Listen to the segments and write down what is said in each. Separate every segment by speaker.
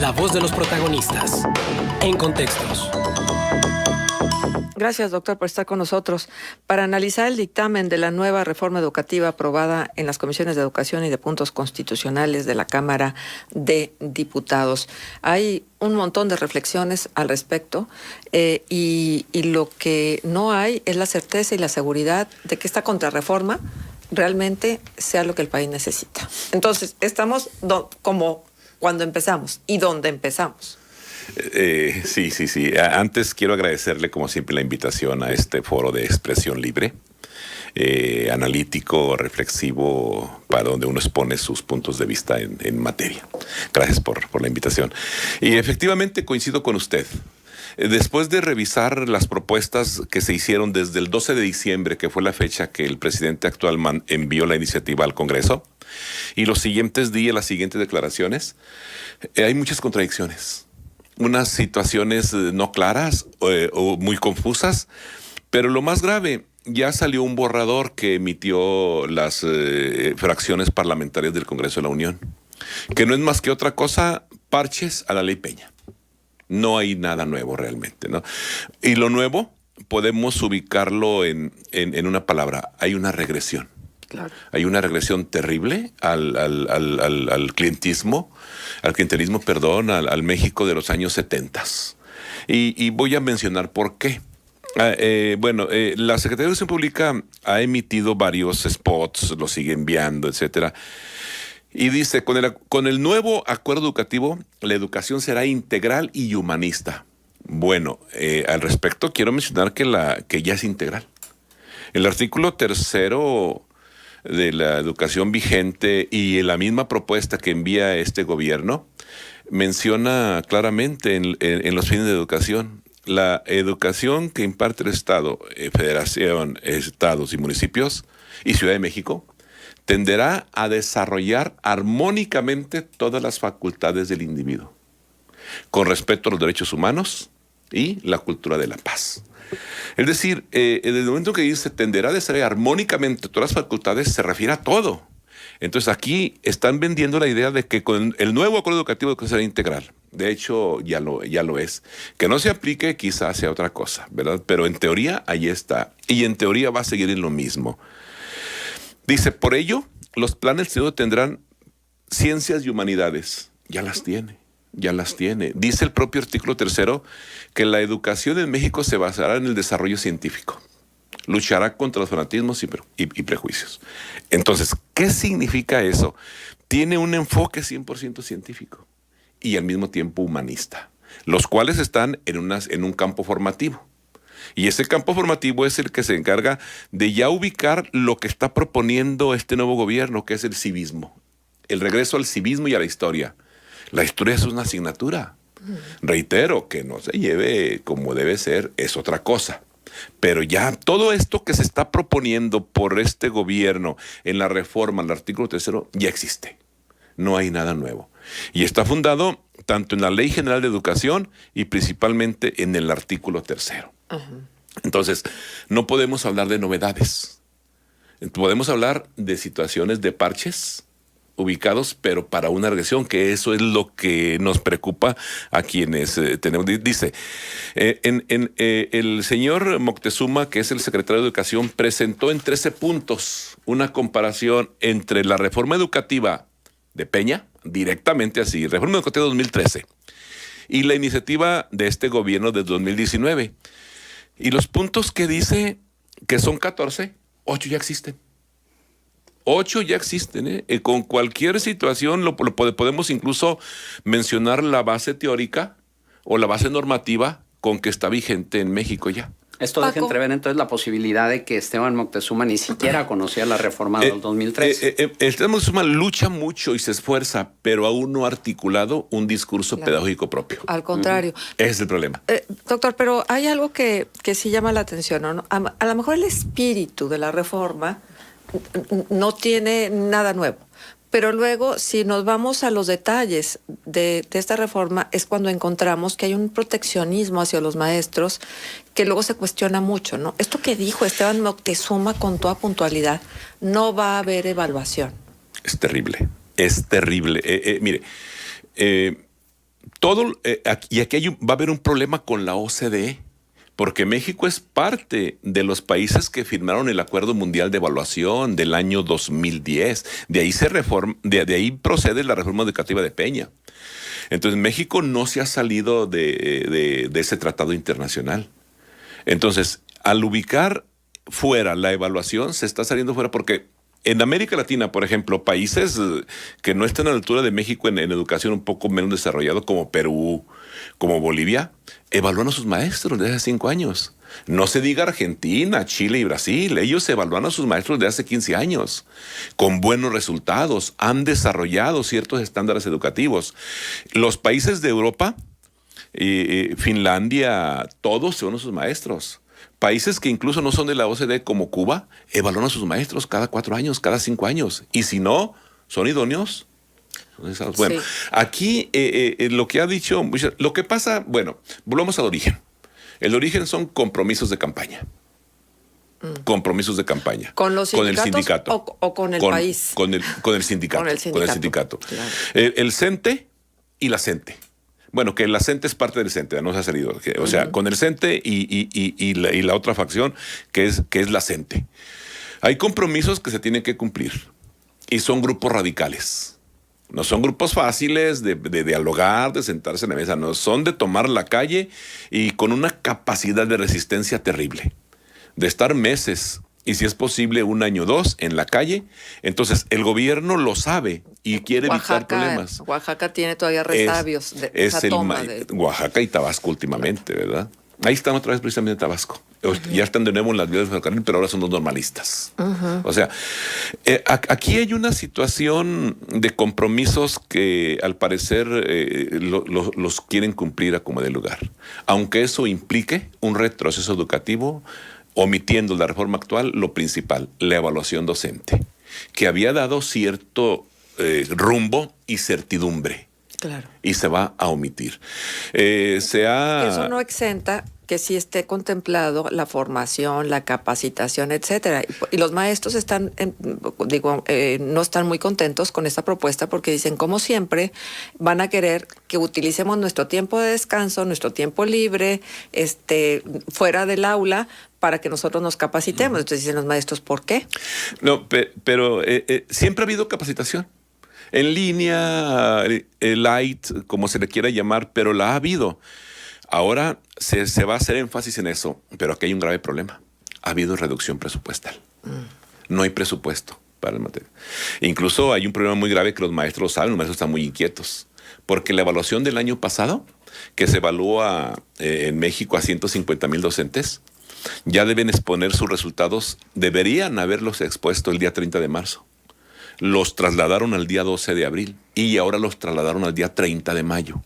Speaker 1: La voz de los protagonistas. En Contextos.
Speaker 2: Gracias, doctor, por estar con nosotros. Para analizar el dictamen de la nueva reforma educativa aprobada en las comisiones de Educación y de Puntos Constitucionales de la Cámara de Diputados. Hay un montón de reflexiones al respecto y lo que no hay es la certeza y la seguridad de que esta contrarreforma realmente sea lo que el país necesita. Entonces, estamos como cuando empezamos y donde empezamos.
Speaker 3: Sí. Antes quiero agradecerle, como siempre, la invitación a este foro de expresión libre, analítico, reflexivo, para donde uno expone sus puntos de vista en materia. Gracias por la invitación. Y efectivamente coincido con usted. Después de revisar las propuestas que se hicieron desde el 12 de diciembre, que fue la fecha que el presidente actual envió la iniciativa al Congreso, y los siguientes días, las siguientes declaraciones, hay muchas contradicciones. Unas situaciones no claras o muy confusas, pero lo más grave, ya salió un borrador que emitió las fracciones parlamentarias del Congreso de la Unión, que no es más que otra cosa, parches a la ley Peña. No hay nada nuevo realmente, ¿no? Y lo nuevo podemos ubicarlo en una palabra, hay una regresión. Claro. Hay una regresión terrible al clientelismo, al México de los años 70. Y voy a mencionar por qué. La Secretaría de Educación Pública ha emitido varios spots, lo sigue enviando, etcétera. Y dice, con el nuevo acuerdo educativo, la educación será integral y humanista. Bueno, al respecto quiero mencionar que ya es integral. El artículo 3º de la educación vigente y la misma propuesta que envía este gobierno menciona claramente en los fines de educación. La educación que imparte el Estado, Federación, Estados y municipios y Ciudad de México tenderá a desarrollar armónicamente todas las facultades del individuo, con respeto a los derechos humanos y la cultura de la paz. Es decir, desde el momento que dice tenderá a desarrollar armónicamente todas las facultades, se refiere a todo. Entonces aquí están vendiendo la idea de que con el nuevo acuerdo educativo será integral. De hecho, ya lo es. Que no se aplique quizás sea otra cosa, ¿verdad? Pero en teoría ahí está. Y en teoría va a seguir en lo mismo. Dice, por ello, los planes del estudio tendrán ciencias y humanidades. Ya las tiene. Dice el propio artículo 3º que la educación en México se basará en el desarrollo científico. Luchará contra los fanatismos y prejuicios. Entonces, ¿qué significa eso? Tiene un enfoque 100% científico y al mismo tiempo humanista, los cuales están en un campo formativo. Y ese campo formativo es el que se encarga de ya ubicar lo que está proponiendo este nuevo gobierno, que es el civismo. El regreso al civismo y a la historia. La historia es una asignatura. Reitero, que no se lleve como debe ser, es otra cosa. Pero ya todo esto que se está proponiendo por este gobierno en la reforma, el artículo 3º, ya existe. No hay nada nuevo. Y está fundado tanto en la Ley General de Educación y principalmente en el artículo 3º. Entonces, no podemos hablar de novedades. Podemos hablar de situaciones de parches ubicados, pero para una regresión, que eso es lo que nos preocupa a quienes tenemos. Dice, el señor Moctezuma, que es el secretario de Educación, presentó en 13 puntos una comparación entre la reforma educativa de Peña, directamente así, reforma educativa 2013, y la iniciativa de este gobierno de 2019. Y los puntos que dice que son 14, 8 ya existen. 8 ya existen, ¿eh? Con cualquier situación podemos incluso mencionar la base teórica o la base normativa con que está vigente en México ya.
Speaker 4: Esto deja entrever entonces la posibilidad de que Esteban Moctezuma ni siquiera conocía la reforma del 2013.
Speaker 3: Esteban Moctezuma lucha mucho y se esfuerza, pero aún no ha articulado un discurso pedagógico propio.
Speaker 2: Al contrario.
Speaker 3: Ese es el problema.
Speaker 2: Doctor, pero hay algo que sí llama la atención, ¿no? A lo mejor el espíritu de la reforma no tiene nada nuevo. Pero luego, si nos vamos a los detalles de esta reforma, es cuando encontramos que hay un proteccionismo hacia los maestros que luego se cuestiona mucho, ¿no? Esto que dijo Esteban Moctezuma con toda puntualidad, no va a haber evaluación.
Speaker 3: Es terrible, es terrible. Mire, Y aquí va a haber un problema con la OCDE. Porque México es parte de los países que firmaron el Acuerdo Mundial de Evaluación del año 2010. De ahí procede la reforma educativa de Peña. Entonces México no se ha salido de ese tratado internacional. Entonces, al ubicar fuera la evaluación, se está saliendo fuera porque en América Latina, por ejemplo, países que no están a la altura de México en educación un poco menos desarrollado, como Perú, como Bolivia, evalúan a sus maestros desde hace 5 años. No se diga Argentina, Chile y Brasil. Ellos evalúan a sus maestros desde hace 15 años, con buenos resultados. Han desarrollado ciertos estándares educativos. Los países de Europa, Finlandia, todos son a sus maestros. Países que incluso no son de la OCDE, como Cuba, evalúan a sus maestros cada 4 años, cada 5 años. Y si no, son idóneos. Bueno, sí. Aquí lo que ha dicho, lo que pasa, bueno, volvamos al origen. El origen son compromisos de campaña. Compromisos de campaña.
Speaker 2: ¿Con los sindicatos?
Speaker 3: Con el sindicato.
Speaker 2: ¿O con el país?
Speaker 3: Con el sindicato. Con el sindicato.
Speaker 2: Claro.
Speaker 3: El CENTE y la CENTE. Bueno, que la CENTE es parte del CENTE, no se ha salido. O sea, con el CENTE y la otra facción que es la CENTE. Hay compromisos que se tienen que cumplir y son grupos radicales. No son grupos fáciles de dialogar, de sentarse en la mesa, no, son de tomar la calle y con una capacidad de resistencia terrible, de estar meses y si es posible 1 año o 2 en la calle. Entonces el gobierno lo sabe y quiere evitar problemas.
Speaker 2: Oaxaca tiene todavía resabios de esa toma.
Speaker 3: Oaxaca y Tabasco últimamente, ¿verdad? Ahí están otra vez precisamente Tabasco. Ya están de nuevo en las vías de ferrocarril, pero ahora son los normalistas. O sea, aquí hay una situación de compromisos que al parecer los quieren cumplir a como de lugar. Aunque eso implique un retroceso educativo, omitiendo la reforma actual, lo principal, la evaluación docente, que había dado cierto rumbo y certidumbre.
Speaker 2: Claro.
Speaker 3: Y se va a omitir.
Speaker 2: Eso no exenta que sí esté contemplado la formación, la capacitación, etcétera. Y los maestros están, no están muy contentos con esta propuesta porque dicen, como siempre, van a querer que utilicemos nuestro tiempo de descanso, nuestro tiempo libre, fuera del aula, para que nosotros nos capacitemos. Entonces dicen los maestros, ¿por qué?
Speaker 3: No, pero siempre ha habido capacitación. En línea, light, como se le quiera llamar, pero la ha habido. Ahora se va a hacer énfasis en eso, pero aquí hay un grave problema. Ha habido reducción presupuestal. No hay presupuesto para el materia. Incluso hay un problema muy grave que los maestros saben, los maestros están muy inquietos, porque la evaluación del año pasado, que se evalúa en México a 150,000 docentes, ya deben exponer sus resultados, deberían haberlos expuesto el día 30 de marzo. Los trasladaron al día 12 de abril y ahora los trasladaron al día 30 de mayo.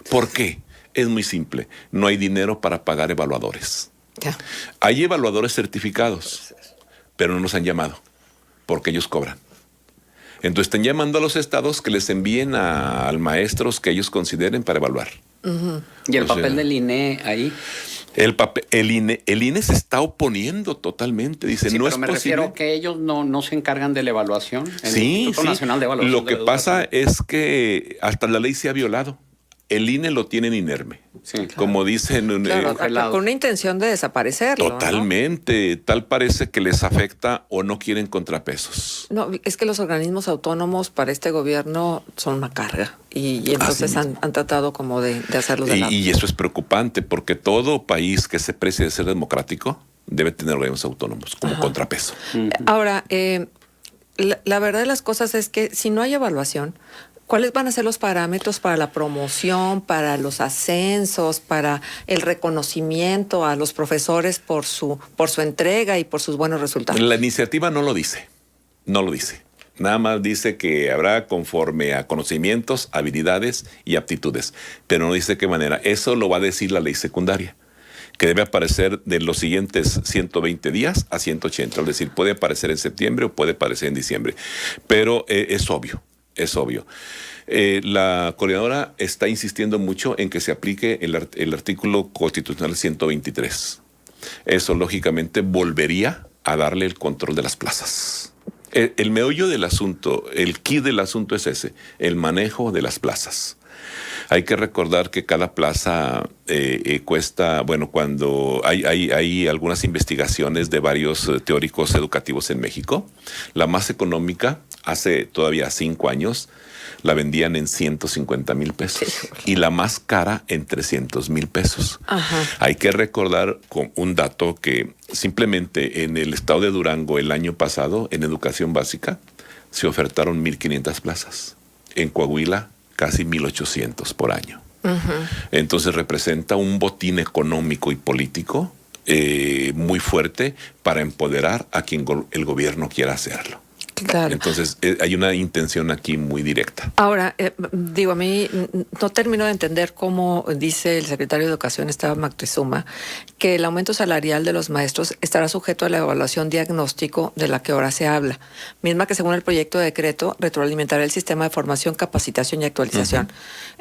Speaker 3: ¿Por qué? Es muy simple. No hay dinero para pagar evaluadores.
Speaker 2: Ya.
Speaker 3: Hay evaluadores certificados, pero no nos han llamado porque ellos cobran. Entonces están llamando a los estados que les envíen a maestros que ellos consideren para evaluar.
Speaker 4: ¿Y el papel del INE ahí?
Speaker 3: El INE se está oponiendo totalmente. Dice,
Speaker 4: sí,
Speaker 3: no
Speaker 4: pero
Speaker 3: es
Speaker 4: me
Speaker 3: posible.
Speaker 4: refiero que ellos no se encargan de la evaluación. El Instituto Nacional de Evaluación.
Speaker 3: Lo que pasa es que hasta la ley se ha violado. El INE lo tienen inerme. Sí, claro. Como dicen.
Speaker 2: Claro, con una intención de desaparecerlo.
Speaker 3: Totalmente. ¿No? Tal parece que les afecta o no quieren contrapesos.
Speaker 2: No, es que los organismos autónomos para este gobierno son una carga. Y entonces han tratado como de hacerlo de lado.
Speaker 3: Y eso es preocupante porque todo país que se precie de ser democrático debe tener organismos autónomos como contrapeso.
Speaker 2: Ahora, la verdad de las cosas es que si no hay evaluación, ¿cuáles van a ser los parámetros para la promoción, para los ascensos, para el reconocimiento a los profesores por su entrega y por sus buenos resultados?
Speaker 3: La iniciativa no lo dice. No lo dice. Nada más dice que habrá conforme a conocimientos, habilidades y aptitudes. Pero no dice qué manera. Eso lo va a decir la ley secundaria, que debe aparecer de los siguientes 120 días a 180. Es decir, puede aparecer en septiembre o puede aparecer en diciembre. Pero es obvio. Es obvio. La coordinadora está insistiendo mucho en que se aplique el artículo constitucional 123. Eso, lógicamente, volvería a darle el control de las plazas. El meollo del asunto, el quid del asunto es ese, el manejo de las plazas. Hay que recordar que cada plaza cuesta, bueno, cuando hay algunas investigaciones de varios teóricos educativos en México, la más económica hace todavía 5 años la vendían en 150,000 pesos y la más cara en 300,000 pesos.
Speaker 2: Ajá.
Speaker 3: Hay que recordar con un dato que simplemente en el estado de Durango el año pasado en educación básica se ofertaron 1,500 plazas. En Coahuila casi 1,800 por año. Entonces representa un botín económico y político muy fuerte para empoderar a quien el gobierno quiera hacerlo.
Speaker 2: Claro.
Speaker 3: Entonces hay una intención aquí muy directa.
Speaker 2: Ahora, digo, a mí no termino de entender cómo dice el secretario de Educación, Esteban Moctezuma, que el aumento salarial de los maestros estará sujeto a la evaluación diagnóstico de la que ahora se habla, misma que según el proyecto de decreto retroalimentará el sistema de formación, capacitación y actualización.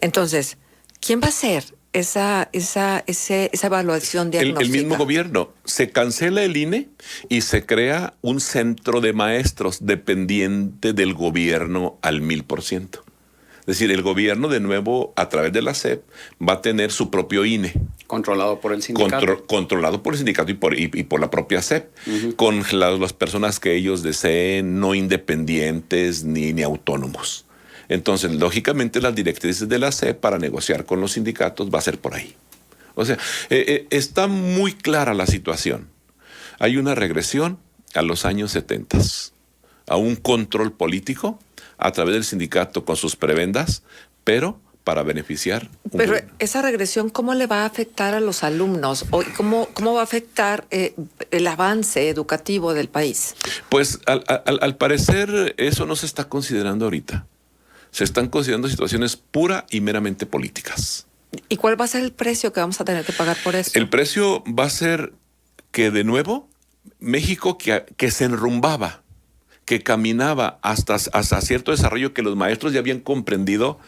Speaker 2: Entonces, ¿quién va a hacer esa evaluación diagnóstica?
Speaker 3: El mismo gobierno. Se cancela el INE y se crea un centro de maestros dependiente del gobierno al 1,000%. Es decir, el gobierno de nuevo a través de la SEP va a tener su propio INE.
Speaker 4: Controlado por el sindicato.
Speaker 3: Controlado por el sindicato y por la propia SEP. Con las personas que ellos deseen, no independientes ni autónomos. Entonces, lógicamente, las directrices de la SEP para negociar con los sindicatos va a ser por ahí. O sea, está muy clara la situación. Hay una regresión a los años 70, a un control político a través del sindicato con sus prebendas, pero para beneficiar.
Speaker 2: Pero esa regresión, ¿cómo le va a afectar a los alumnos? ¿O cómo va a afectar el avance educativo del país?
Speaker 3: Pues, al parecer, eso no se está considerando ahorita. Se están considerando situaciones pura y meramente políticas.
Speaker 2: ¿Y cuál va a ser el precio que vamos a tener que pagar por eso?
Speaker 3: El precio va a ser que, de nuevo, México que se enrumbaba, que caminaba hasta cierto desarrollo, que los maestros ya habían comprendido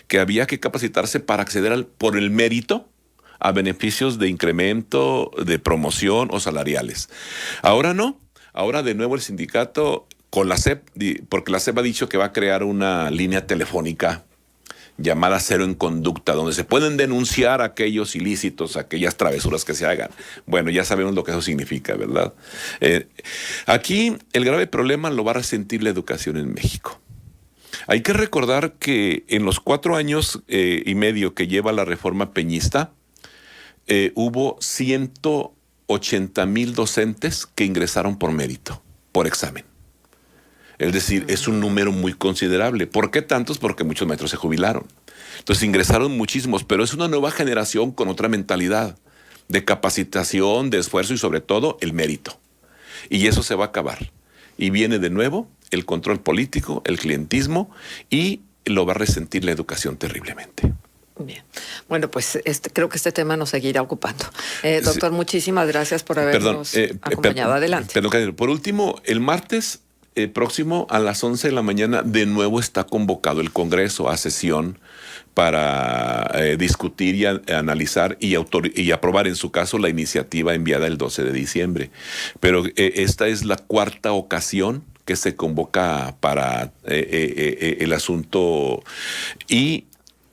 Speaker 3: que había que capacitarse para acceder por el mérito a beneficios de incremento, de promoción o salariales. Ahora no. Ahora de nuevo el sindicato con la SEP, porque la SEP ha dicho que va a crear una línea telefónica llamada Cero en Conducta, donde se pueden denunciar aquellos ilícitos, aquellas travesuras que se hagan. Bueno, ya sabemos lo que eso significa, ¿verdad? Aquí el grave problema lo va a resentir la educación en México. Hay que recordar que en los 4 años y medio que lleva la reforma peñista, hubo 180,000 docentes que ingresaron por mérito, por examen. Es decir, es un número muy considerable. ¿Por qué tantos? Porque muchos maestros se jubilaron. Entonces ingresaron muchísimos, pero es una nueva generación con otra mentalidad de capacitación, de esfuerzo y sobre todo el mérito. Y eso se va a acabar. Y viene de nuevo el control político, el clientismo y lo va a resentir la educación terriblemente.
Speaker 2: Bien. Bueno, pues creo que este tema nos seguirá ocupando. Doctor, muchísimas gracias por habernos acompañado. Adelante.
Speaker 3: Perdón, por último, el martes próximo a las 11 de la mañana de nuevo está convocado el Congreso a sesión para discutir y analizar y aprobar en su caso la iniciativa enviada el 12 de diciembre. Pero esta es la 4ª ocasión que se convoca para el asunto y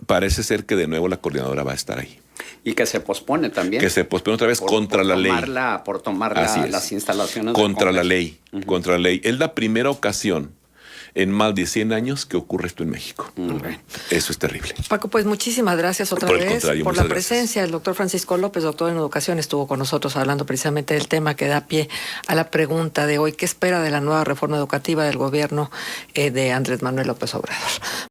Speaker 3: parece ser que de nuevo la coordinadora va a estar ahí.
Speaker 4: Y que se pospone también.
Speaker 3: Que se pospone otra vez contra la ley.
Speaker 4: Por tomar las instalaciones.
Speaker 3: Contra la ley. Contra la ley. Es la primera ocasión en más de 100 años que ocurre esto en México. Eso es terrible.
Speaker 2: Paco, pues muchísimas gracias otra vez por la presencia. El doctor Francisco López, doctor en educación, estuvo con nosotros hablando precisamente del tema que da pie a la pregunta de hoy. ¿Qué espera de la nueva reforma educativa del gobierno de Andrés Manuel López Obrador?